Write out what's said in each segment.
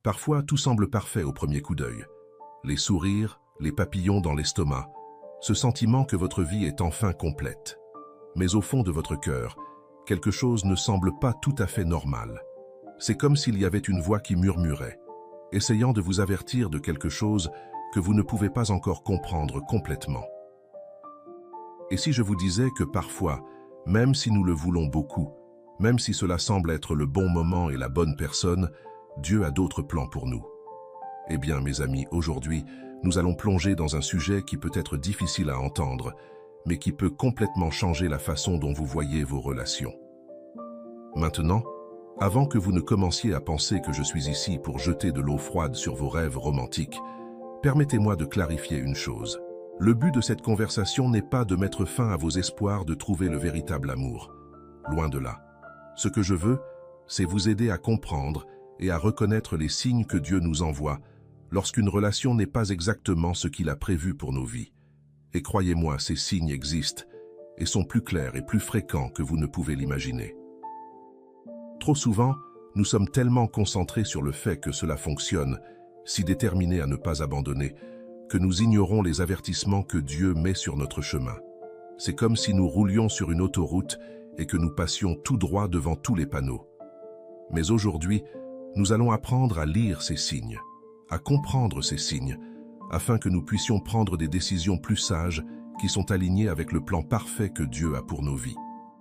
Parfois, tout semble parfait au premier coup d'œil. Les sourires, les papillons dans l'estomac, ce sentiment que votre vie est enfin complète. Mais au fond de votre cœur, quelque chose ne semble pas tout à fait normal. C'est comme s'il y avait une voix qui murmurait, essayant de vous avertir de quelque chose que vous ne pouvez pas encore comprendre complètement. Et si je vous disais que parfois, même si nous le voulons beaucoup, même si cela semble être le bon moment et la bonne personne, Dieu a d'autres plans pour nous. Eh bien, mes amis, aujourd'hui, nous allons plonger dans un sujet qui peut être difficile à entendre, mais qui peut complètement changer la façon dont vous voyez vos relations. Maintenant, avant que vous ne commenciez à penser que je suis ici pour jeter de l'eau froide sur vos rêves romantiques, permettez-moi de clarifier une chose. Le but de cette conversation n'est pas de mettre fin à vos espoirs de trouver le véritable amour. Loin de là. Ce que je veux, c'est vous aider à comprendre et à reconnaître les signes que Dieu nous envoie lorsqu'une relation n'est pas exactement ce qu'il a prévu pour nos vies. Et croyez-moi, ces signes existent et sont plus clairs et plus fréquents que vous ne pouvez l'imaginer. Trop souvent, nous sommes tellement concentrés sur le fait que cela fonctionne, si déterminés à ne pas abandonner, que nous ignorons les avertissements que Dieu met sur notre chemin. C'est comme si nous roulions sur une autoroute et que nous passions tout droit devant tous les panneaux. Mais aujourd'hui, nous allons apprendre à lire ces signes, à comprendre ces signes, afin que nous puissions prendre des décisions plus sages qui sont alignées avec le plan parfait que Dieu a pour nos vies.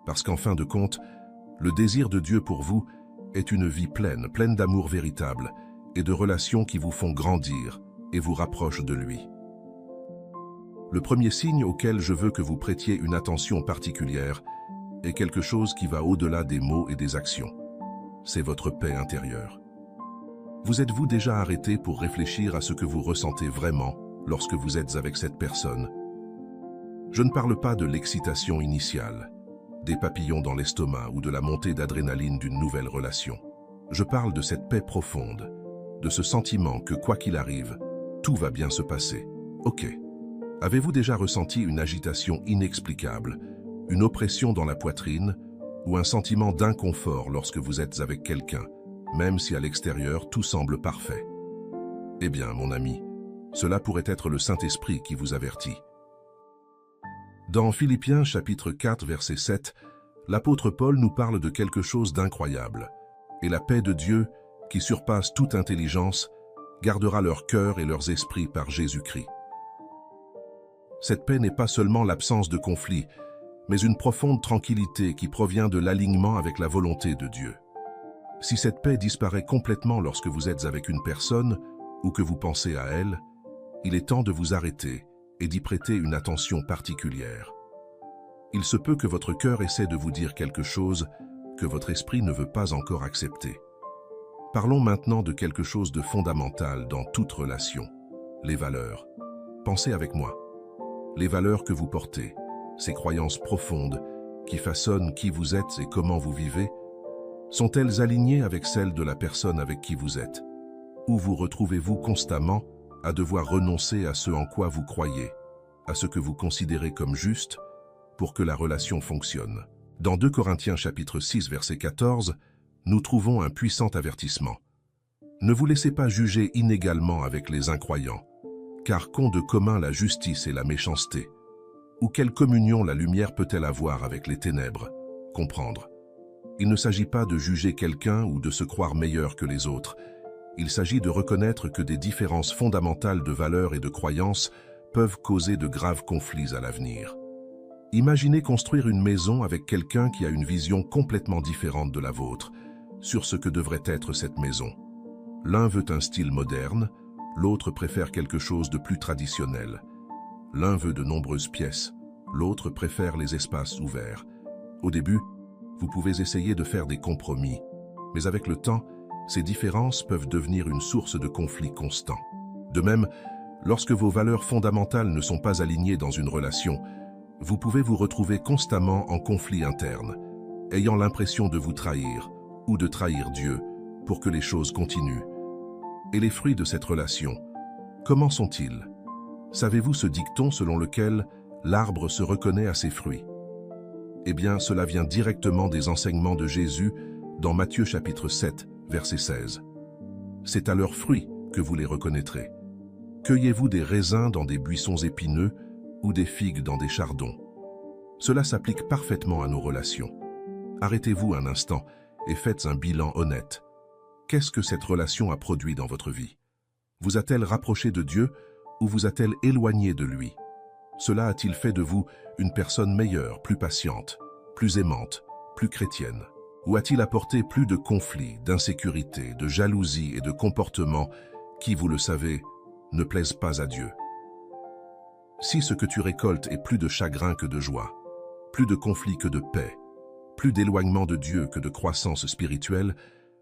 Parce qu'en fin de compte, le désir de Dieu pour vous est une vie pleine, pleine d'amour véritable et de relations qui vous font grandir et vous rapprochent de lui. Le premier signe auquel je veux que vous prêtiez une attention particulière est quelque chose qui va au-delà des mots et des actions. C'est votre paix intérieure. Vous êtes-vous déjà arrêté pour réfléchir à ce que vous ressentez vraiment lorsque vous êtes avec cette personne? Je ne parle pas de l'excitation initiale, des papillons dans l'estomac ou de la montée d'adrénaline d'une nouvelle relation. Je parle de cette paix profonde, de ce sentiment que quoi qu'il arrive, tout va bien se passer. Ok. Avez-vous déjà ressenti une agitation inexplicable, une oppression dans la poitrine ou un sentiment d'inconfort lorsque vous êtes avec quelqu'un, même si à l'extérieur tout semble parfait? Eh bien, mon ami, cela pourrait être le Saint-Esprit qui vous avertit. Dans Philippiens chapitre 4 verset 7, l'apôtre Paul nous parle de quelque chose d'incroyable. Et la paix de Dieu, qui surpasse toute intelligence, gardera leur cœur et leurs esprits par Jésus-Christ. Cette paix n'est pas seulement l'absence de conflit, mais une profonde tranquillité qui provient de l'alignement avec la volonté de Dieu. Si cette paix disparaît complètement lorsque vous êtes avec une personne ou que vous pensez à elle, il est temps de vous arrêter et d'y prêter une attention particulière. Il se peut que votre cœur essaie de vous dire quelque chose que votre esprit ne veut pas encore accepter. Parlons maintenant de quelque chose de fondamental dans toute relation, les valeurs. Pensez avec moi. Les valeurs que vous portez, ces croyances profondes qui façonnent qui vous êtes et comment vous vivez, sont-elles alignées avec celles de la personne avec qui vous êtes? Ou vous retrouvez-vous constamment à devoir renoncer à ce en quoi vous croyez, à ce que vous considérez comme juste, pour que la relation fonctionne? Dans 2 Corinthiens chapitre 6 verset 14, nous trouvons un puissant avertissement. Ne vous laissez pas juger inégalement avec les incroyants, car qu'ont de commun la justice et la méchanceté? Ou quelle communion la lumière peut-elle avoir avec les ténèbres? Comprendre. Il ne s'agit pas de juger quelqu'un ou de se croire meilleur que les autres. Il s'agit de reconnaître que des différences fondamentales de valeurs et de croyances peuvent causer de graves conflits à l'avenir. Imaginez construire une maison avec quelqu'un qui a une vision complètement différente de la vôtre sur ce que devrait être cette maison. L'un veut un style moderne, l'autre préfère quelque chose de plus traditionnel. L'un veut de nombreuses pièces, l'autre préfère les espaces ouverts. Au début, vous pouvez essayer de faire des compromis, mais avec le temps, ces différences peuvent devenir une source de conflits constants. De même, lorsque vos valeurs fondamentales ne sont pas alignées dans une relation, vous pouvez vous retrouver constamment en conflit interne, ayant l'impression de vous trahir ou de trahir Dieu pour que les choses continuent. Et les fruits de cette relation, comment sont-ils? Savez-vous ce dicton selon lequel l'arbre se reconnaît à ses fruits? Eh bien, cela vient directement des enseignements de Jésus dans Matthieu chapitre 7, verset 16. C'est à leurs fruits que vous les reconnaîtrez. Cueillez-vous des raisins dans des buissons épineux ou des figues dans des chardons? Cela s'applique parfaitement à nos relations. Arrêtez-vous un instant et faites un bilan honnête. Qu'est-ce que cette relation a produit dans votre vie? Vous a-t-elle rapproché de Dieu ou vous a-t-elle éloigné de lui? Cela a-t-il fait de vous une personne meilleure, plus patiente, plus aimante, plus chrétienne? Ou a-t-il apporté plus de conflits, d'insécurité, de jalousie et de comportements qui, vous le savez, ne plaisent pas à Dieu? Si ce que tu récoltes est plus de chagrin que de joie, plus de conflits que de paix, plus d'éloignement de Dieu que de croissance spirituelle,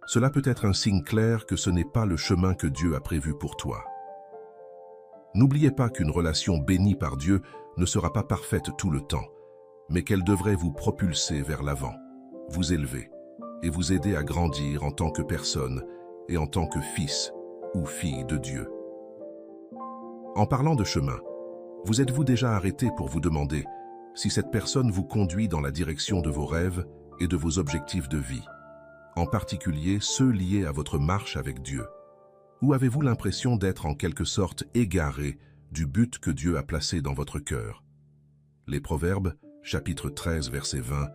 cela peut être un signe clair que ce n'est pas le chemin que Dieu a prévu pour toi. N'oubliez pas qu'une relation bénie par Dieu ne sera pas parfaite tout le temps, mais qu'elle devrait vous propulser vers l'avant, vous élever et vous aider à grandir en tant que personne et en tant que fils ou fille de Dieu. En parlant de chemin, vous êtes-vous déjà arrêté pour vous demander si cette personne vous conduit dans la direction de vos rêves et de vos objectifs de vie, en particulier ceux liés à votre marche avec Dieu? Ou avez-vous l'impression d'être en quelque sorte égaré du but que Dieu a placé dans votre cœur? Les Proverbes, chapitre 13, verset 20,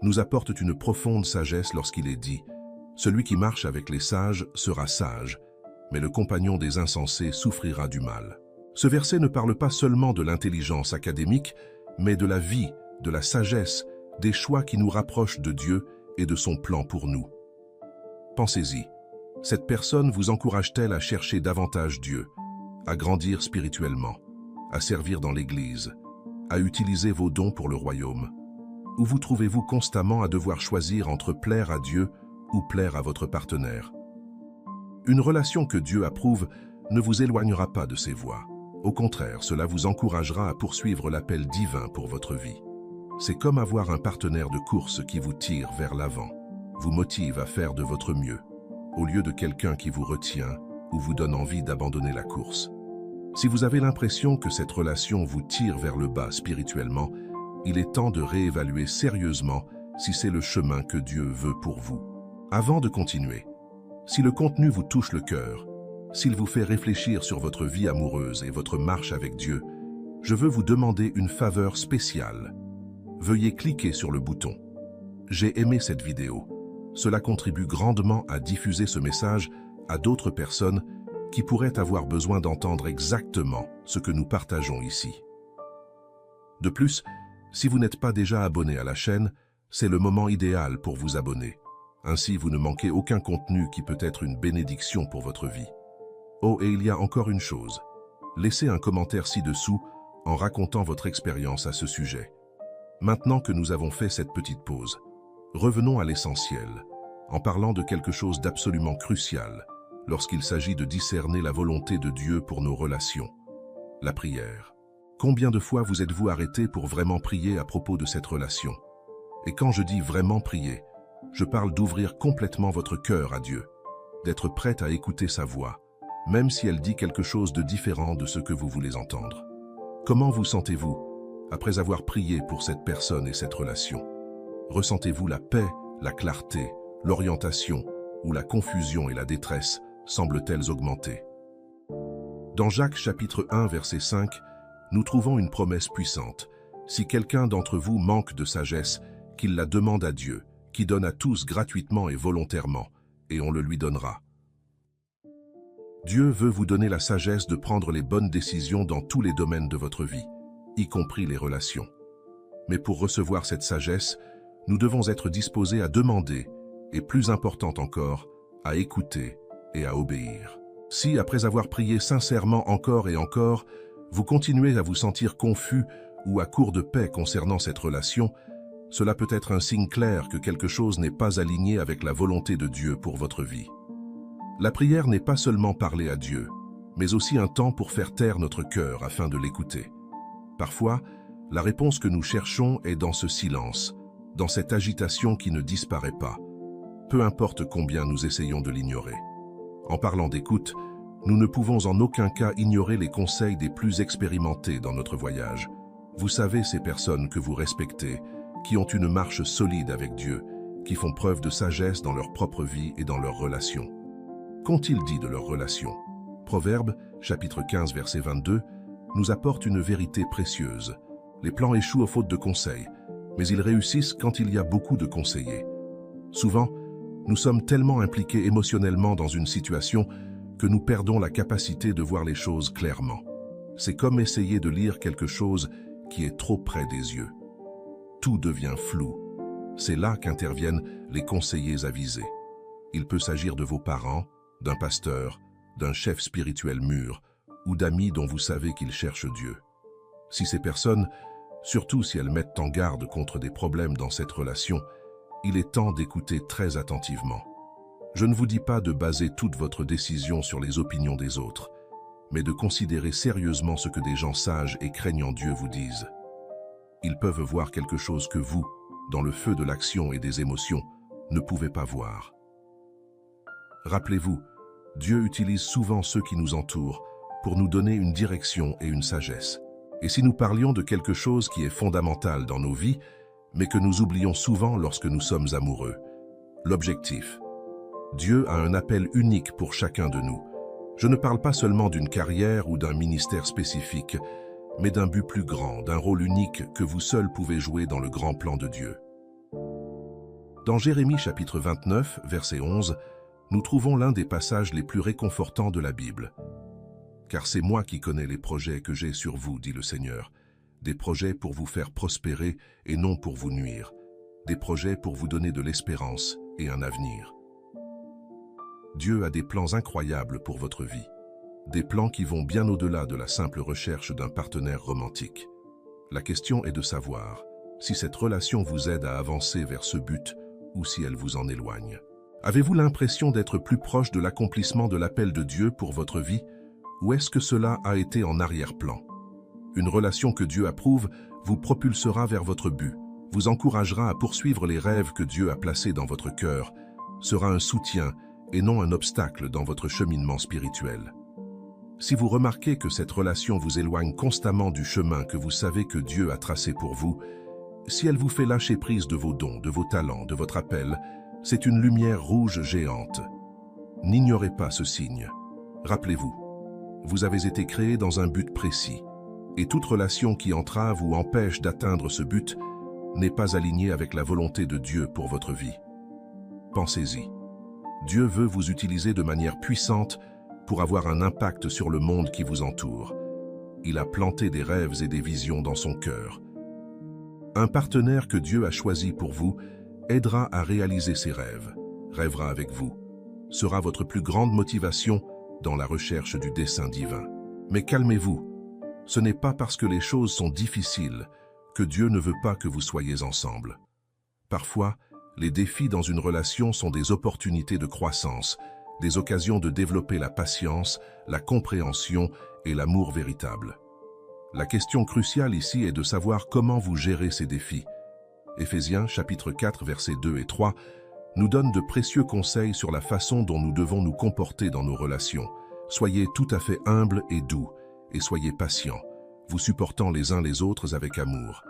nous apportent une profonde sagesse lorsqu'il est dit « Celui qui marche avec les sages sera sage, mais le compagnon des insensés souffrira du mal. » Ce verset ne parle pas seulement de l'intelligence académique, mais de la vie, de la sagesse, des choix qui nous rapprochent de Dieu et de son plan pour nous. Pensez-y, cette personne vous encourage-t-elle à chercher davantage Dieu, à grandir spirituellement, à servir dans l'Église, à utiliser vos dons pour le royaume? Ou vous trouvez-vous constamment à devoir choisir entre plaire à Dieu ou plaire à votre partenaire? Une relation que Dieu approuve ne vous éloignera pas de ses voies. Au contraire, cela vous encouragera à poursuivre l'appel divin pour votre vie. C'est comme avoir un partenaire de course qui vous tire vers l'avant, vous motive à faire de votre mieux, au lieu de quelqu'un qui vous retient ou vous donne envie d'abandonner la course. Si vous avez l'impression que cette relation vous tire vers le bas spirituellement, il est temps de réévaluer sérieusement si c'est le chemin que Dieu veut pour vous. Avant de continuer, si le contenu vous touche le cœur, s'il vous fait réfléchir sur votre vie amoureuse et votre marche avec Dieu, je veux vous demander une faveur spéciale. Veuillez cliquer sur le bouton « J'ai aimé cette vidéo ». Cela contribue grandement à diffuser ce message à d'autres personnes qui pourraient avoir besoin d'entendre exactement ce que nous partageons ici. De plus, si vous n'êtes pas déjà abonné à la chaîne, c'est le moment idéal pour vous abonner. Ainsi, vous ne manquez aucun contenu qui peut être une bénédiction pour votre vie. Oh, et il y a encore une chose. Laissez un commentaire ci-dessous en racontant votre expérience à ce sujet. Maintenant que nous avons fait cette petite pause, revenons à l'essentiel, en parlant de quelque chose d'absolument crucial lorsqu'il s'agit de discerner la volonté de Dieu pour nos relations, la prière. Combien de fois vous êtes-vous arrêté pour vraiment prier à propos de cette relation? Et quand je dis vraiment prier, je parle d'ouvrir complètement votre cœur à Dieu, d'être prête à écouter sa voix, même si elle dit quelque chose de différent de ce que vous voulez entendre. Comment vous sentez-vous après avoir prié pour cette personne et cette relation? Ressentez-vous la paix, la clarté, l'orientation ou la confusion et la détresse semblent-elles augmenter? Dans Jacques chapitre 1 verset 5, nous trouvons une promesse puissante. Si quelqu'un d'entre vous manque de sagesse, qu'il la demande à Dieu, qui donne à tous gratuitement et volontairement, et on le lui donnera. Dieu veut vous donner la sagesse de prendre les bonnes décisions dans tous les domaines de votre vie, y compris les relations. Mais pour recevoir cette sagesse, nous devons être disposés à demander, et plus important encore, à écouter et à obéir. Si, après avoir prié sincèrement encore et encore, vous continuez à vous sentir confus ou à court de paix concernant cette relation, cela peut être un signe clair que quelque chose n'est pas aligné avec la volonté de Dieu pour votre vie. La prière n'est pas seulement parler à Dieu, mais aussi un temps pour faire taire notre cœur afin de l'écouter. Parfois, la réponse que nous cherchons est dans ce silence, dans cette agitation qui ne disparaît pas, peu importe combien nous essayons de l'ignorer. En parlant d'écoute, nous ne pouvons en aucun cas ignorer les conseils des plus expérimentés dans notre voyage. Vous savez, ces personnes que vous respectez, qui ont une marche solide avec Dieu, qui font preuve de sagesse dans leur propre vie et dans leurs relations. Qu'ont-ils dit de leur relation? Proverbe, chapitre 15, verset 22, nous apporte une vérité précieuse. Les plans échouent aux fautes de conseils, mais ils réussissent quand il y a beaucoup de conseillers. Souvent, nous sommes tellement impliqués émotionnellement dans une situation que nous perdons la capacité de voir les choses clairement. C'est comme essayer de lire quelque chose qui est trop près des yeux. Tout devient flou. C'est là qu'interviennent les conseillers avisés. Il peut s'agir de vos parents, d'un pasteur, d'un chef spirituel mûr ou d'amis dont vous savez qu'ils cherchent Dieu. Si ces personnes, surtout si elles mettent en garde contre des problèmes dans cette relation, il est temps d'écouter très attentivement. Je ne vous dis pas de baser toute votre décision sur les opinions des autres, mais de considérer sérieusement ce que des gens sages et craignant Dieu vous disent. Ils peuvent voir quelque chose que vous, dans le feu de l'action et des émotions, ne pouvez pas voir. Rappelez-vous, Dieu utilise souvent ceux qui nous entourent pour nous donner une direction et une sagesse. Et si nous parlions de quelque chose qui est fondamental dans nos vies, mais que nous oublions souvent lorsque nous sommes amoureux, l'objectif. Dieu a un appel unique pour chacun de nous. Je ne parle pas seulement d'une carrière ou d'un ministère spécifique, mais d'un but plus grand, d'un rôle unique que vous seul pouvez jouer dans le grand plan de Dieu. Dans Jérémie chapitre 29, verset 11, nous trouvons l'un des passages les plus réconfortants de la Bible. « Car c'est moi qui connais les projets que j'ai sur vous, dit le Seigneur, des projets pour vous faire prospérer et non pour vous nuire, des projets pour vous donner de l'espérance et un avenir. » Dieu a des plans incroyables pour votre vie, des plans qui vont bien au-delà de la simple recherche d'un partenaire romantique. La question est de savoir si cette relation vous aide à avancer vers ce but ou si elle vous en éloigne. Avez-vous l'impression d'être plus proche de l'accomplissement de l'appel de Dieu pour votre vie, ou est-ce que cela a été en arrière-plan? Une relation que Dieu approuve vous propulsera vers votre but, vous encouragera à poursuivre les rêves que Dieu a placés dans votre cœur, sera un soutien et non un obstacle dans votre cheminement spirituel. Si vous remarquez que cette relation vous éloigne constamment du chemin que vous savez que Dieu a tracé pour vous, si elle vous fait lâcher prise de vos dons, de vos talents, de votre appel, c'est une lumière rouge géante. N'ignorez pas ce signe. Rappelez-vous, vous avez été créé dans un but précis, et toute relation qui entrave ou empêche d'atteindre ce but n'est pas alignée avec la volonté de Dieu pour votre vie. Pensez-y. Dieu veut vous utiliser de manière puissante pour avoir un impact sur le monde qui vous entoure. Il a planté des rêves et des visions dans son cœur. Un partenaire que Dieu a choisi pour vous aidera à réaliser ses rêves, rêvera avec vous, sera votre plus grande motivation dans la recherche du dessein divin. Mais calmez-vous, ce n'est pas parce que les choses sont difficiles que Dieu ne veut pas que vous soyez ensemble. Parfois, les défis dans une relation sont des opportunités de croissance, des occasions de développer la patience, la compréhension et l'amour véritable. La question cruciale ici est de savoir comment vous gérez ces défis. Éphésiens chapitre 4 versets 2 et 3 nous donne de précieux conseils sur la façon dont nous devons nous comporter dans nos relations. Soyez tout à fait humbles et doux, et soyez patients, vous supportant les uns les autres avec amour.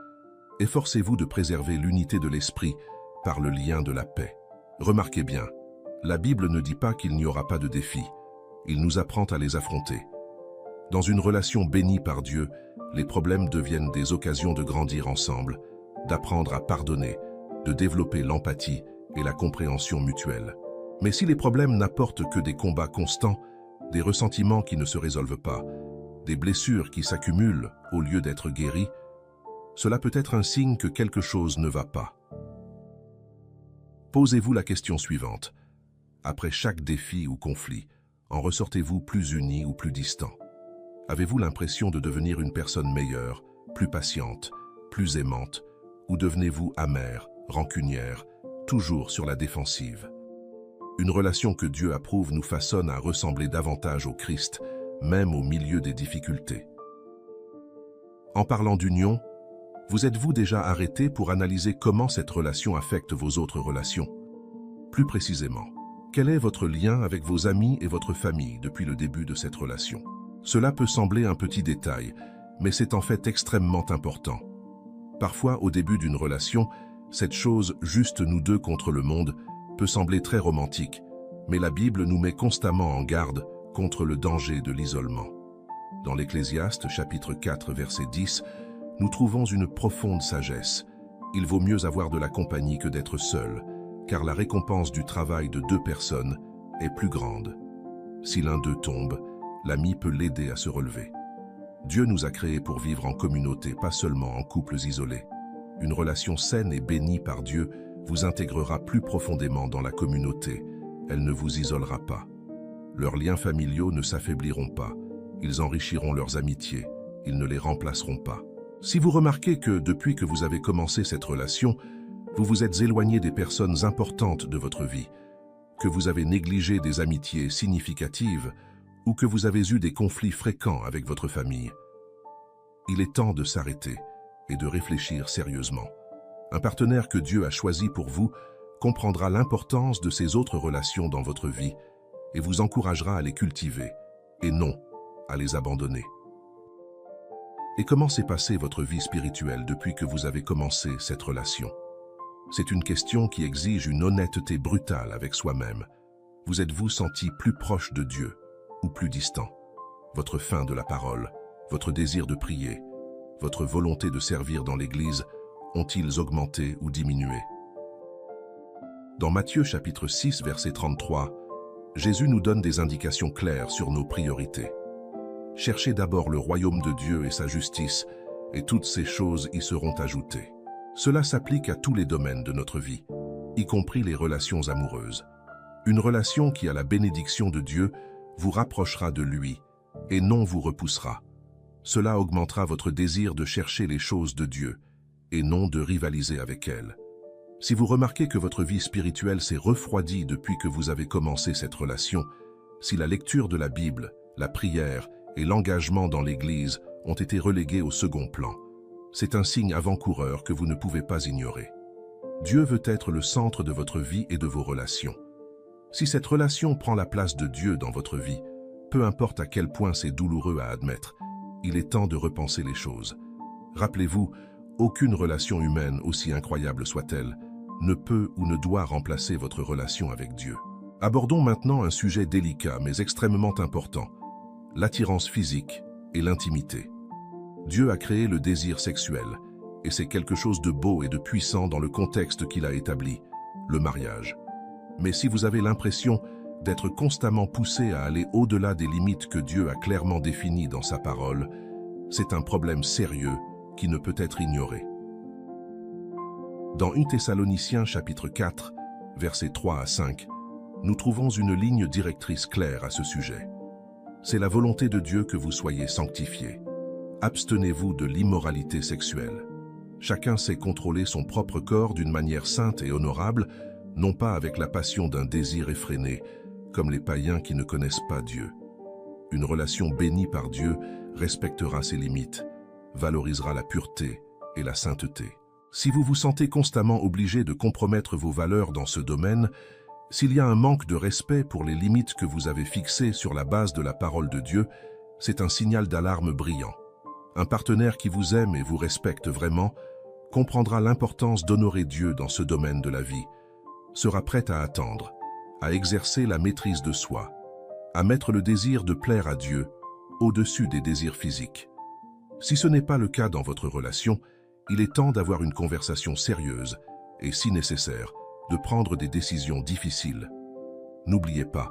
Efforcez-vous de préserver l'unité de l'esprit par le lien de la paix. Remarquez bien, la Bible ne dit pas qu'il n'y aura pas de défis. Il nous apprend à les affronter. Dans une relation bénie par Dieu, les problèmes deviennent des occasions de grandir ensemble, d'apprendre à pardonner, de développer l'empathie et la compréhension mutuelle. Mais si les problèmes n'apportent que des combats constants, des ressentiments qui ne se résolvent pas, des blessures qui s'accumulent au lieu d'être guéries, cela peut être un signe que quelque chose ne va pas. Posez-vous la question suivante. Après chaque défi ou conflit, en ressortez-vous plus unis ou plus distants? Avez-vous l'impression de devenir une personne meilleure, plus patiente, plus aimante, ou devenez-vous amère, rancunière, toujours sur la défensive? Une relation que Dieu approuve nous façonne à ressembler davantage au Christ, même au milieu des difficultés. En parlant d'union, vous êtes-vous déjà arrêté pour analyser comment cette relation affecte vos autres relations? Plus précisément, quel est votre lien avec vos amis et votre famille depuis le début de cette relation? Cela peut sembler un petit détail, mais c'est en fait extrêmement important. Parfois, au début d'une relation, cette chose juste nous deux contre le monde peut sembler très romantique, Mais la Bible nous met constamment en garde contre le danger de l'isolement. Dans l'Ecclésiaste, chapitre 4, verset 10, nous trouvons une profonde sagesse. Il vaut mieux avoir de la compagnie que d'être seul, car la récompense du travail de deux personnes est plus grande. Si l'un d'eux tombe, l'ami peut l'aider à se relever. Dieu nous a créés pour vivre en communauté, pas seulement en couples isolés. Une relation saine et bénie par Dieu vous intégrera plus profondément dans la communauté. Elle ne vous isolera pas. Leurs liens familiaux ne s'affaibliront pas. Ils enrichiront leurs amitiés. Ils ne les remplaceront pas. Si vous remarquez que, depuis que vous avez commencé cette relation, vous vous êtes éloigné des personnes importantes de votre vie, que vous avez négligé des amitiés significatives ou que vous avez eu des conflits fréquents avec votre famille, il est temps de s'arrêter et de réfléchir sérieusement. Un partenaire que Dieu a choisi pour vous comprendra l'importance de ces autres relations dans votre vie et vous encouragera à les cultiver et non à les abandonner. Et comment s'est passée votre vie spirituelle depuis que vous avez commencé cette relation? C'est une question qui exige une honnêteté brutale avec soi-même. Vous êtes-vous senti plus proche de Dieu ou plus distant? Votre faim de la parole, votre désir de prier, votre volonté de servir dans l'Église ont-ils augmenté ou diminué? Dans Matthieu chapitre 6, verset 33, Jésus nous donne des indications claires sur nos priorités. Cherchez d'abord le royaume de Dieu et sa justice, et toutes ces choses y seront ajoutées. Cela s'applique à tous les domaines de notre vie, y compris les relations amoureuses. Une relation qui a la bénédiction de Dieu vous rapprochera de lui et non vous repoussera. Cela augmentera votre désir de chercher les choses de Dieu et non de rivaliser avec elles. Si vous remarquez que votre vie spirituelle s'est refroidie depuis que vous avez commencé cette relation, si la lecture de la Bible, la prière et l'engagement dans l'Église ont été relégués au second plan, c'est un signe avant-coureur que vous ne pouvez pas ignorer. Dieu veut être le centre de votre vie et de vos relations. Si cette relation prend la place de Dieu dans votre vie, peu importe à quel point c'est douloureux à admettre, il est temps de repenser les choses. Rappelez-vous, aucune relation humaine, aussi incroyable soit-elle, ne peut ou ne doit remplacer votre relation avec Dieu. Abordons maintenant un sujet délicat mais extrêmement important, l'attirance physique et l'intimité. Dieu a créé le désir sexuel, et c'est quelque chose de beau et de puissant dans le contexte qu'il a établi, le mariage. Mais si vous avez l'impression d'être constamment poussé à aller au-delà des limites que Dieu a clairement définies dans sa parole, c'est un problème sérieux qui ne peut être ignoré. Dans 1 Thessaloniciens chapitre 4, versets 3 à 5, nous trouvons une ligne directrice claire à ce sujet. C'est la volonté de Dieu que vous soyez sanctifiés. Abstenez-vous de l'immoralité sexuelle. Chacun sait contrôler son propre corps d'une manière sainte et honorable, non pas avec la passion d'un désir effréné, comme les païens qui ne connaissent pas Dieu. Une relation bénie par Dieu respectera ses limites, valorisera la pureté et la sainteté. Si vous vous sentez constamment obligé de compromettre vos valeurs dans ce domaine, s'il y a un manque de respect pour les limites que vous avez fixées sur la base de la parole de Dieu, c'est un signal d'alarme brillant. Un partenaire qui vous aime et vous respecte vraiment comprendra l'importance d'honorer Dieu dans ce domaine de la vie, sera prêt à attendre, à exercer la maîtrise de soi, à mettre le désir de plaire à Dieu au-dessus des désirs physiques. Si ce n'est pas le cas dans votre relation, il est temps d'avoir une conversation sérieuse et, si nécessaire, de prendre des décisions difficiles. N'oubliez pas,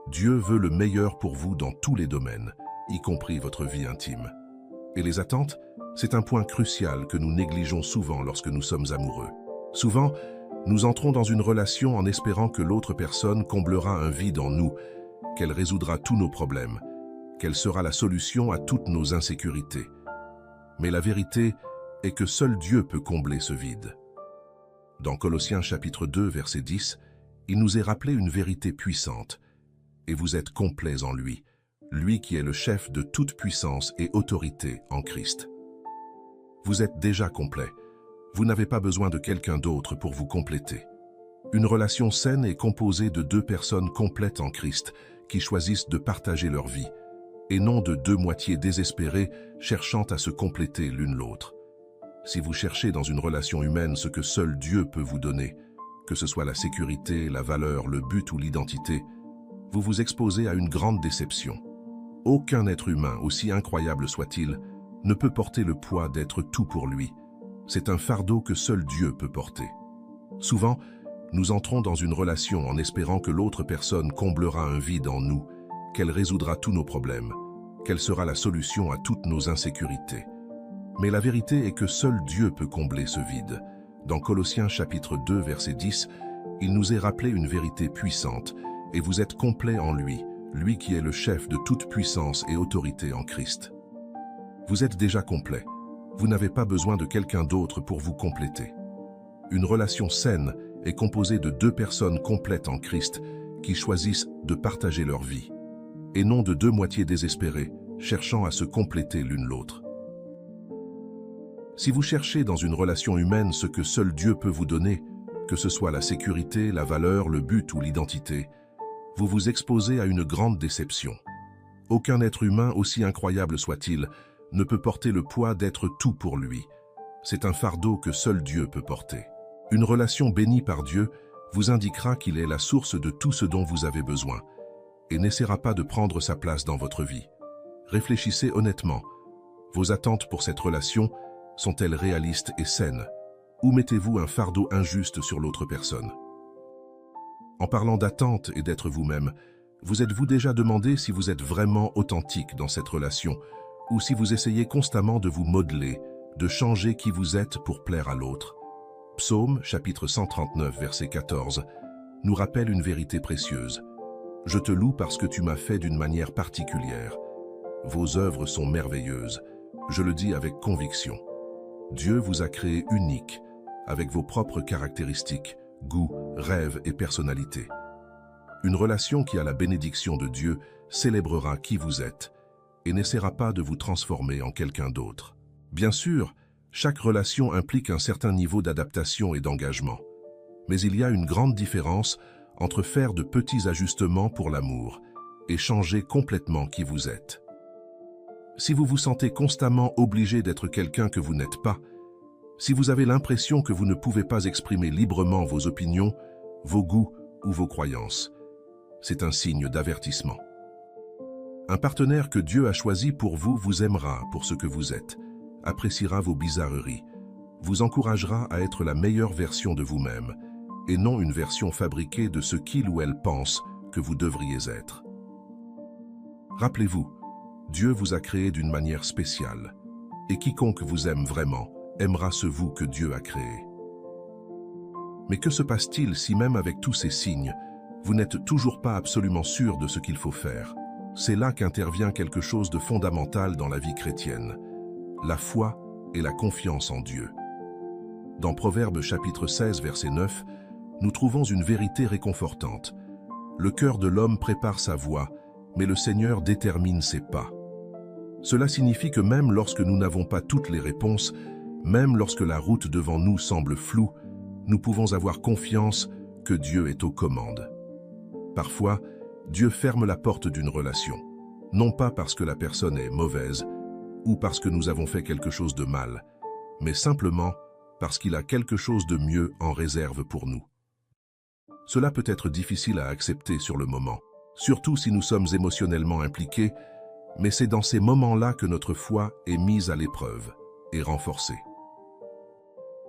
Dieu veut le meilleur pour vous dans tous les domaines, y compris votre vie intime. Et les attentes, c'est un point crucial que nous négligeons souvent lorsque nous sommes amoureux. Souvent, nous entrons dans une relation en espérant que l'autre personne comblera un vide en nous, qu'elle résoudra tous nos problèmes, qu'elle sera la solution à toutes nos insécurités. Mais la vérité est que seul Dieu peut combler ce vide. Dans Colossiens chapitre 2, verset 10, il nous est rappelé une vérité puissante. Et vous êtes complets en lui, lui qui est le chef de toute puissance et autorité en Christ. Vous êtes déjà complet. Vous n'avez pas besoin de quelqu'un d'autre pour vous compléter. Une relation saine est composée de deux personnes complètes en Christ qui choisissent de partager leur vie, et non de deux moitiés désespérées cherchant à se compléter l'une l'autre. Si vous cherchez dans une relation humaine ce que seul Dieu peut vous donner, que ce soit la sécurité, la valeur, le but ou l'identité, vous vous exposez à une grande déception. Aucun être humain, aussi incroyable soit-il, ne peut porter le poids d'être tout pour lui. C'est un fardeau que seul Dieu peut porter. Souvent, nous entrons dans une relation en espérant que l'autre personne comblera un vide en nous, qu'elle résoudra tous nos problèmes, qu'elle sera la solution à toutes nos insécurités. Mais la vérité est que seul Dieu peut combler ce vide. Dans Colossiens chapitre 2, verset 10, il nous est rappelé une vérité puissante, et vous êtes complet en lui, lui qui est le chef de toute puissance et autorité en Christ. Vous êtes déjà complet. Vous n'avez pas besoin de quelqu'un d'autre pour vous compléter. Une relation saine est composée de deux personnes complètes en Christ qui choisissent de partager leur vie, et non de deux moitiés désespérées, cherchant à se compléter l'une l'autre. Si vous cherchez dans une relation humaine ce que seul Dieu peut vous donner, que ce soit la sécurité, la valeur, le but ou l'identité, vous vous exposez à une grande déception. Aucun être humain, aussi incroyable soit-il, ne peut porter le poids d'être tout pour lui. C'est un fardeau que seul Dieu peut porter. Une relation bénie par Dieu vous indiquera qu'il est la source de tout ce dont vous avez besoin et n'essaiera pas de prendre sa place dans votre vie. Réfléchissez honnêtement. Vos attentes pour cette relation sont-elles réalistes et saines? Ou mettez-vous un fardeau injuste sur l'autre personne? En parlant d'attente et d'être vous-même, vous êtes-vous déjà demandé si vous êtes vraiment authentique dans cette relation ou si vous essayez constamment de vous modeler, de changer qui vous êtes pour plaire à l'autre? Psaume, chapitre 139, verset 14, nous rappelle une vérité précieuse. « Je te loue parce que tu m'as fait d'une manière particulière. Vos œuvres sont merveilleuses. Je le dis avec conviction. Dieu vous a créé unique, avec vos propres caractéristiques, goûts, rêves et personnalité. Une relation qui a la bénédiction de Dieu célébrera qui vous êtes et n'essaiera pas de vous transformer en quelqu'un d'autre. Bien sûr, chaque relation implique un certain niveau d'adaptation et d'engagement. Mais il y a une grande différence entre faire de petits ajustements pour l'amour et changer complètement qui vous êtes. Si vous vous sentez constamment obligé d'être quelqu'un que vous n'êtes pas, si vous avez l'impression que vous ne pouvez pas exprimer librement vos opinions, vos goûts ou vos croyances, c'est un signe d'avertissement. Un partenaire que Dieu a choisi pour vous aimera pour ce que vous êtes, appréciera vos bizarreries, vous encouragera à être la meilleure version de vous-même, et non une version fabriquée de ce qu'il ou elle pense que vous devriez être. Rappelez-vous, Dieu vous a créé d'une manière spéciale, et quiconque vous aime vraiment aimera ce vous que Dieu a créé. Mais que se passe-t-il si même avec tous ces signes, vous n'êtes toujours pas absolument sûr de ce qu'il faut faire? C'est là qu'intervient quelque chose de fondamental dans la vie chrétienne, la foi et la confiance en Dieu. Dans Proverbes chapitre 16, verset 9, nous trouvons une vérité réconfortante. Le cœur de l'homme prépare sa voie, mais le Seigneur détermine ses pas. Cela signifie que même lorsque nous n'avons pas toutes les réponses, même lorsque la route devant nous semble floue, nous pouvons avoir confiance que Dieu est aux commandes. Parfois, Dieu ferme la porte d'une relation, non pas parce que la personne est mauvaise ou parce que nous avons fait quelque chose de mal, mais simplement parce qu'il a quelque chose de mieux en réserve pour nous. Cela peut être difficile à accepter sur le moment, surtout si nous sommes émotionnellement impliqués, mais c'est dans ces moments-là que notre foi est mise à l'épreuve et renforcée.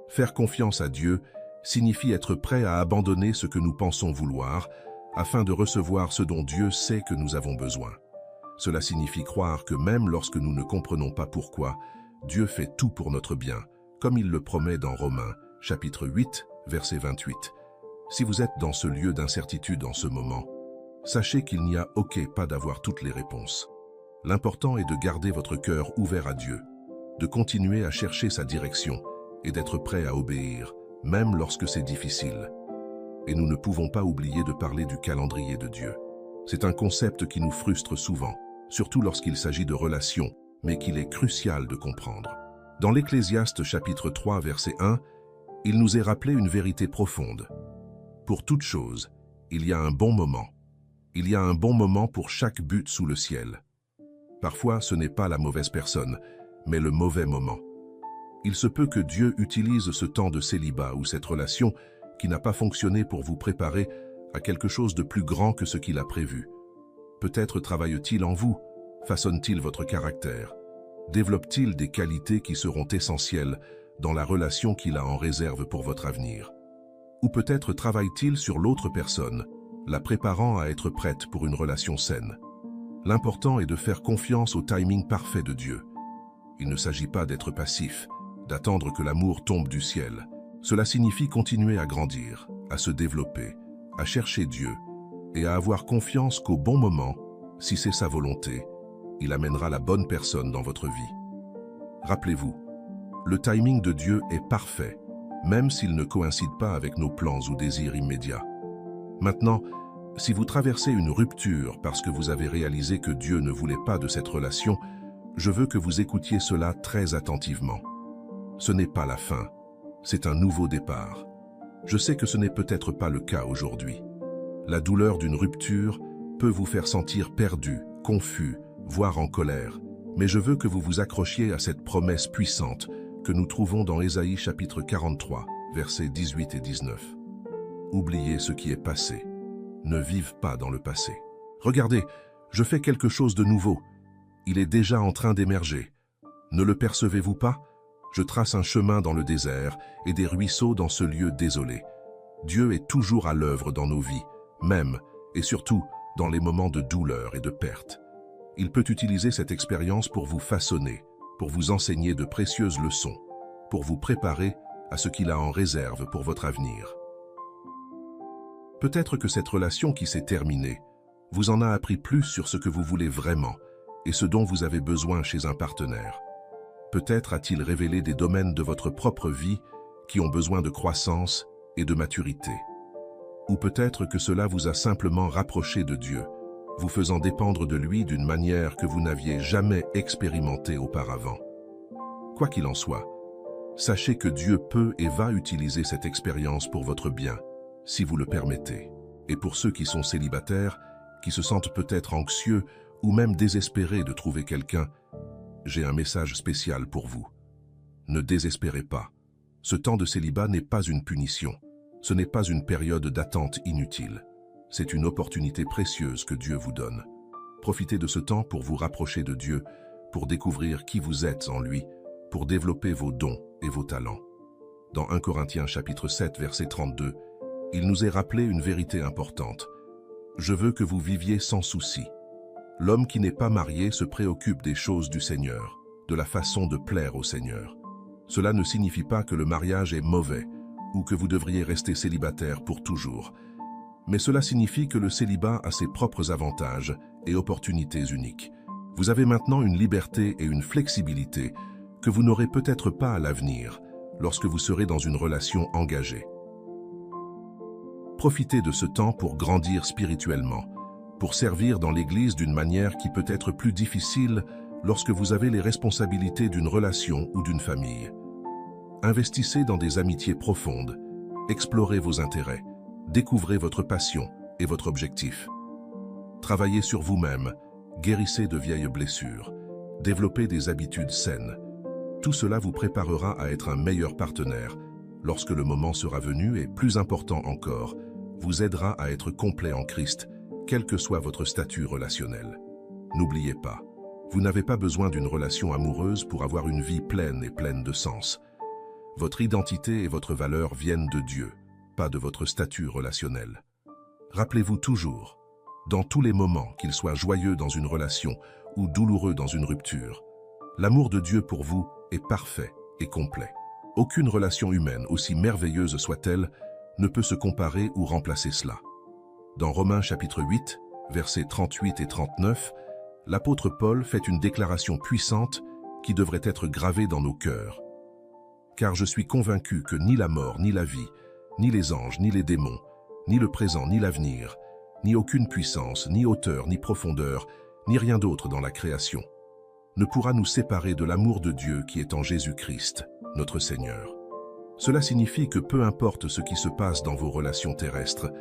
Faire confiance à Dieu signifie être prêt à abandonner ce que nous pensons vouloir afin de recevoir ce dont Dieu sait que nous avons besoin. Cela signifie croire que même lorsque nous ne comprenons pas pourquoi, Dieu fait tout pour notre bien, comme il le promet dans Romains, chapitre 8, verset 28. Si vous êtes dans ce lieu d'incertitude en ce moment, sachez qu'il n'y a pas d'avoir toutes les réponses. L'important est de garder votre cœur ouvert à Dieu, de continuer à chercher sa direction et d'être prêt à obéir, même lorsque c'est difficile. Et nous ne pouvons pas oublier de parler du calendrier de Dieu. C'est un concept qui nous frustre souvent, surtout lorsqu'il s'agit de relations, mais qu'il est crucial de comprendre. Dans l'Ecclésiaste chapitre 3, verset 1, il nous est rappelé une vérité profonde. Pour toute chose, il y a un bon moment. Il y a un bon moment pour chaque but sous le ciel. Parfois, ce n'est pas la mauvaise personne, mais le mauvais moment. Il se peut que Dieu utilise ce temps de célibat ou cette relation qui n'a pas fonctionné pour vous préparer à quelque chose de plus grand que ce qu'il a prévu. Peut-être travaille-t-il en vous, façonne-t-il votre caractère, développe-t-il des qualités qui seront essentielles dans la relation qu'il a en réserve pour votre avenir. Ou peut-être travaille-t-il sur l'autre personne, la préparant à être prête pour une relation saine. L'important est de faire confiance au timing parfait de Dieu. Il ne s'agit pas d'être passif, d'attendre que l'amour tombe du ciel. Cela signifie continuer à grandir, à se développer, à chercher Dieu et à avoir confiance qu'au bon moment, si c'est sa volonté, il amènera la bonne personne dans votre vie. Rappelez-vous, le timing de Dieu est parfait, même s'il ne coïncide pas avec nos plans ou désirs immédiats. Maintenant, si vous traversez une rupture parce que vous avez réalisé que Dieu ne voulait pas de cette relation, je veux que vous écoutiez cela très attentivement. Ce n'est pas la fin, c'est un nouveau départ. Je sais que ce n'est peut-être pas le cas aujourd'hui. La douleur d'une rupture peut vous faire sentir perdu, confus, voire en colère, mais je veux que vous vous accrochiez à cette promesse puissante que nous trouvons dans Ésaïe chapitre 43, versets 18 et 19. Oubliez ce qui est passé. Ne vive pas dans le passé. Regardez, je fais quelque chose de nouveau. Il est déjà en train d'émerger. Ne le percevez-vous pas? Je trace un chemin dans le désert et des ruisseaux dans ce lieu désolé. Dieu est toujours à l'œuvre dans nos vies, même et surtout dans les moments de douleur et de perte. Il peut utiliser cette expérience pour vous façonner, pour vous enseigner de précieuses leçons, pour vous préparer à ce qu'il a en réserve pour votre avenir. Peut-être que cette relation qui s'est terminée vous en a appris plus sur ce que vous voulez vraiment et ce dont vous avez besoin chez un partenaire. Peut-être a-t-il révélé des domaines de votre propre vie qui ont besoin de croissance et de maturité. Ou peut-être que cela vous a simplement rapproché de Dieu, vous faisant dépendre de lui d'une manière que vous n'aviez jamais expérimentée auparavant. Quoi qu'il en soit, sachez que Dieu peut et va utiliser cette expérience pour votre bien, si vous le permettez. Et pour ceux qui sont célibataires, qui se sentent peut-être anxieux ou même désespérés de trouver quelqu'un, j'ai un message spécial pour vous. Ne désespérez pas. Ce temps de célibat n'est pas une punition. Ce n'est pas une période d'attente inutile. C'est une opportunité précieuse que Dieu vous donne. Profitez de ce temps pour vous rapprocher de Dieu, pour découvrir qui vous êtes en lui, pour développer vos dons et vos talents. Dans 1 Corinthiens chapitre 7, verset 32, il nous est rappelé une vérité importante. Je veux que vous viviez sans souci. L'homme qui n'est pas marié se préoccupe des choses du Seigneur, de la façon de plaire au Seigneur. Cela ne signifie pas que le mariage est mauvais ou que vous devriez rester célibataire pour toujours. Mais cela signifie que le célibat a ses propres avantages et opportunités uniques. Vous avez maintenant une liberté et une flexibilité que vous n'aurez peut-être pas à l'avenir lorsque vous serez dans une relation engagée. Profitez de ce temps pour grandir spirituellement, pour servir dans l'Église d'une manière qui peut être plus difficile lorsque vous avez les responsabilités d'une relation ou d'une famille. Investissez dans des amitiés profondes, explorez vos intérêts, découvrez votre passion et votre objectif. Travaillez sur vous-même, guérissez de vieilles blessures, développez des habitudes saines. Tout cela vous préparera à être un meilleur partenaire lorsque le moment sera venu et, plus important encore, vous aidera à être complet en Christ, quel que soit votre statut relationnel. N'oubliez pas, vous n'avez pas besoin d'une relation amoureuse pour avoir une vie pleine et pleine de sens. Votre identité et votre valeur viennent de Dieu, pas de votre statut relationnel. Rappelez-vous toujours, dans tous les moments, qu'ils soient joyeux dans une relation ou douloureux dans une rupture, l'amour de Dieu pour vous est parfait et complet. Aucune relation humaine, aussi merveilleuse soit-elle, ne peut se comparer ou remplacer cela. Dans Romains chapitre 8, versets 38 et 39, l'apôtre Paul fait une déclaration puissante qui devrait être gravée dans nos cœurs. « Car je suis convaincu que ni la mort, ni la vie, ni les anges, ni les démons, ni le présent, ni l'avenir, ni aucune puissance, ni hauteur, ni profondeur, ni rien d'autre dans la création, ne pourra nous séparer de l'amour de Dieu qui est en Jésus-Christ, notre Seigneur. » Cela signifie que peu importe ce qui se passe dans vos relations terrestres,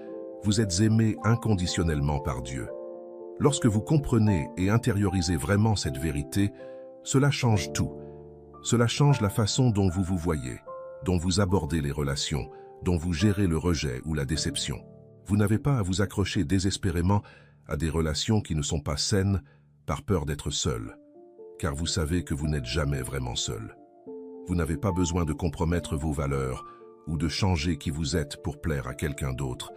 vous êtes aimés inconditionnellement par Dieu. Lorsque vous comprenez et intériorisez vraiment cette vérité, cela change tout. Cela change la façon dont vous vous voyez, dont vous abordez les relations, dont vous gérez le rejet ou la déception. Vous n'avez pas à vous accrocher désespérément à des relations qui ne sont pas saines par peur d'être seul, car vous savez que vous n'êtes jamais vraiment seul. Vous n'avez pas besoin de compromettre vos valeurs ou de changer qui vous êtes pour plaire à quelqu'un d'autre,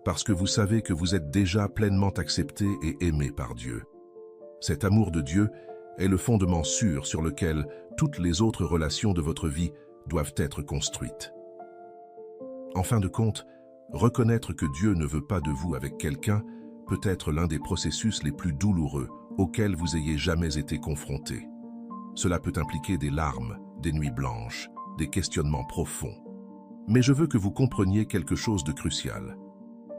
parce que vous savez que vous êtes déjà pleinement accepté et aimé par Dieu. Cet amour de Dieu est le fondement sûr sur lequel toutes les autres relations de votre vie doivent être construites. En fin de compte, reconnaître que Dieu ne veut pas de vous avec quelqu'un peut être l'un des processus les plus douloureux auxquels vous ayez jamais été confronté. Cela peut impliquer des larmes, des nuits blanches, des questionnements profonds. Mais je veux que vous compreniez quelque chose de crucial.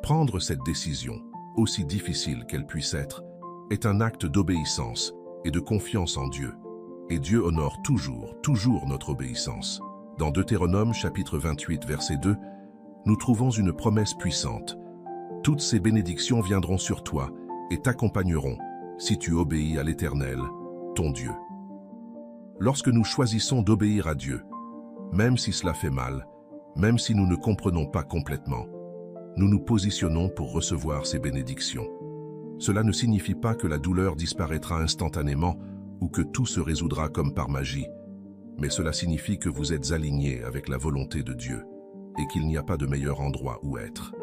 Prendre cette décision, aussi difficile qu'elle puisse être, est un acte d'obéissance et de confiance en Dieu. Et Dieu honore toujours notre obéissance. Dans Deutéronome chapitre 28 verset 2, nous trouvons une promesse puissante. Toutes ces bénédictions viendront sur toi et t'accompagneront si tu obéis à l'Éternel, ton Dieu. Lorsque nous choisissons d'obéir à Dieu, même si cela fait mal, même si nous ne comprenons pas complètement, nous nous positionnons pour recevoir ces bénédictions. Cela ne signifie pas que la douleur disparaîtra instantanément ou que tout se résoudra comme par magie, mais cela signifie que vous êtes aligné avec la volonté de Dieu et qu'il n'y a pas de meilleur endroit où être.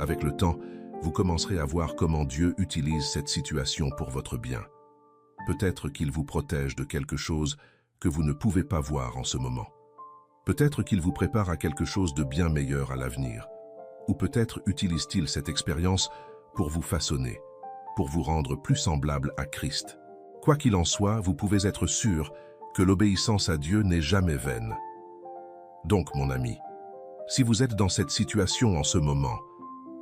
Avec le temps, vous commencerez à voir comment Dieu utilise cette situation pour votre bien. Peut-être qu'il vous protège de quelque chose que vous ne pouvez pas voir en ce moment. Peut-être qu'il vous prépare à quelque chose de bien meilleur à l'avenir. Ou peut-être utilise-t-il cette expérience pour vous façonner, pour vous rendre plus semblable à Christ. Quoi qu'il en soit, vous pouvez être sûr que l'obéissance à Dieu n'est jamais vaine. Donc, mon ami, si vous êtes dans cette situation en ce moment,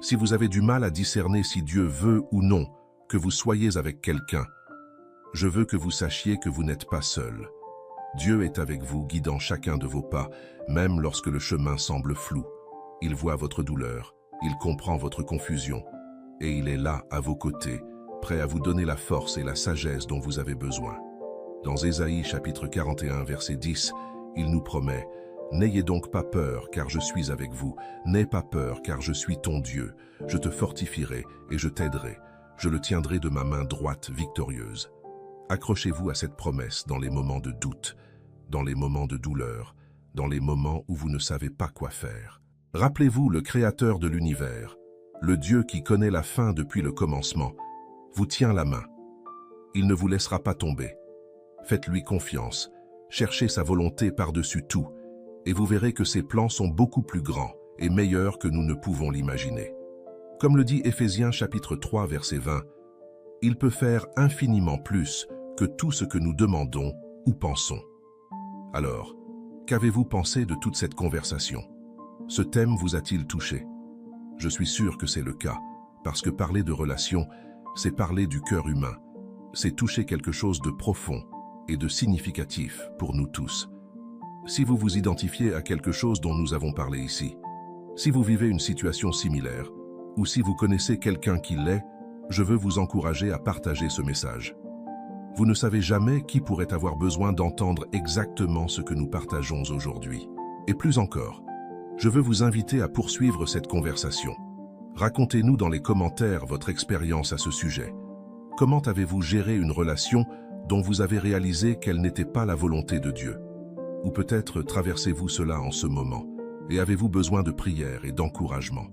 si vous avez du mal à discerner si Dieu veut ou non que vous soyez avec quelqu'un, je veux que vous sachiez que vous n'êtes pas seul. Dieu est avec vous, guidant chacun de vos pas, même lorsque le chemin semble flou. Il voit votre douleur, il comprend votre confusion, et il est là, à vos côtés, prêt à vous donner la force et la sagesse dont vous avez besoin. Dans Ésaïe chapitre 41, verset 10, il nous promet « N'ayez donc pas peur, car je suis avec vous. N'aie pas peur, car je suis ton Dieu. Je te fortifierai et je t'aiderai. Je le tiendrai de ma main droite victorieuse. » Accrochez-vous à cette promesse dans les moments de doute, dans les moments de douleur, dans les moments où vous ne savez pas quoi faire. Rappelez-vous le Créateur de l'univers, le Dieu qui connaît la fin depuis le commencement, vous tient la main. Il ne vous laissera pas tomber. Faites-lui confiance, cherchez sa volonté par-dessus tout, et vous verrez que ses plans sont beaucoup plus grands et meilleurs que nous ne pouvons l'imaginer. Comme le dit Éphésiens chapitre 3 verset 20, « Il peut faire infiniment plus que tout ce que nous demandons ou pensons. » Alors, qu'avez-vous pensé de toute cette conversation? Ce thème vous a-t-il touché? Je suis sûr que c'est le cas, parce que parler de relations, c'est parler du cœur humain. C'est toucher quelque chose de profond et de significatif pour nous tous. Si vous vous identifiez à quelque chose dont nous avons parlé ici, si vous vivez une situation similaire, ou si vous connaissez quelqu'un qui l'est, je veux vous encourager à partager ce message. Vous ne savez jamais qui pourrait avoir besoin d'entendre exactement ce que nous partageons aujourd'hui. Et plus encore, je veux vous inviter à poursuivre cette conversation. Racontez-nous dans les commentaires votre expérience à ce sujet. Comment avez-vous géré une relation dont vous avez réalisé qu'elle n'était pas la volonté de Dieu? Ou peut-être traversez-vous cela en ce moment et avez-vous besoin de prière et d'encouragement?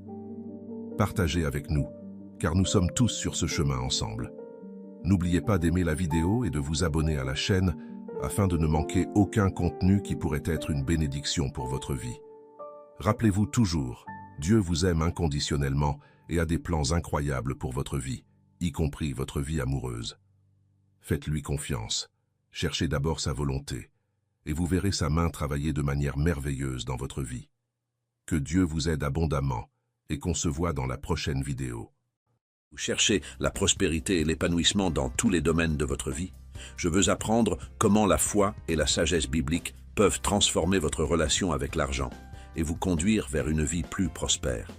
Partagez avec nous, car nous sommes tous sur ce chemin ensemble. N'oubliez pas d'aimer la vidéo et de vous abonner à la chaîne afin de ne manquer aucun contenu qui pourrait être une bénédiction pour votre vie. Rappelez-vous toujours, Dieu vous aime inconditionnellement et a des plans incroyables pour votre vie, y compris votre vie amoureuse. Faites-lui confiance, cherchez d'abord sa volonté, et vous verrez sa main travailler de manière merveilleuse dans votre vie. Que Dieu vous aide abondamment et qu'on se voit dans la prochaine vidéo. Vous cherchez la prospérité et l'épanouissement dans tous les domaines de votre vie? Je veux apprendre comment la foi et la sagesse biblique peuvent transformer votre relation avec l'argent et vous conduire vers une vie plus prospère.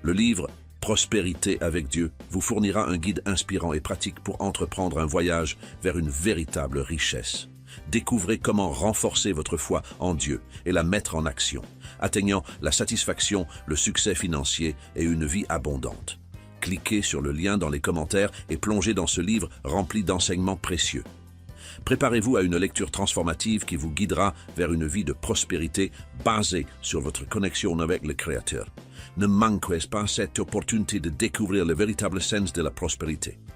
Le livre Prospérité avec Dieu vous fournira un guide inspirant et pratique pour entreprendre un voyage vers une véritable richesse. Découvrez comment renforcer votre foi en Dieu et la mettre en action, atteignant la satisfaction, le succès financier et une vie abondante. Cliquez sur le lien dans les commentaires et plongez dans ce livre rempli d'enseignements précieux. Préparez-vous à une lecture transformative qui vous guidera vers une vie de prospérité basée sur votre connexion avec le Créateur. Ne manquez pas cette opportunité de découvrir le véritable sens de la prospérité.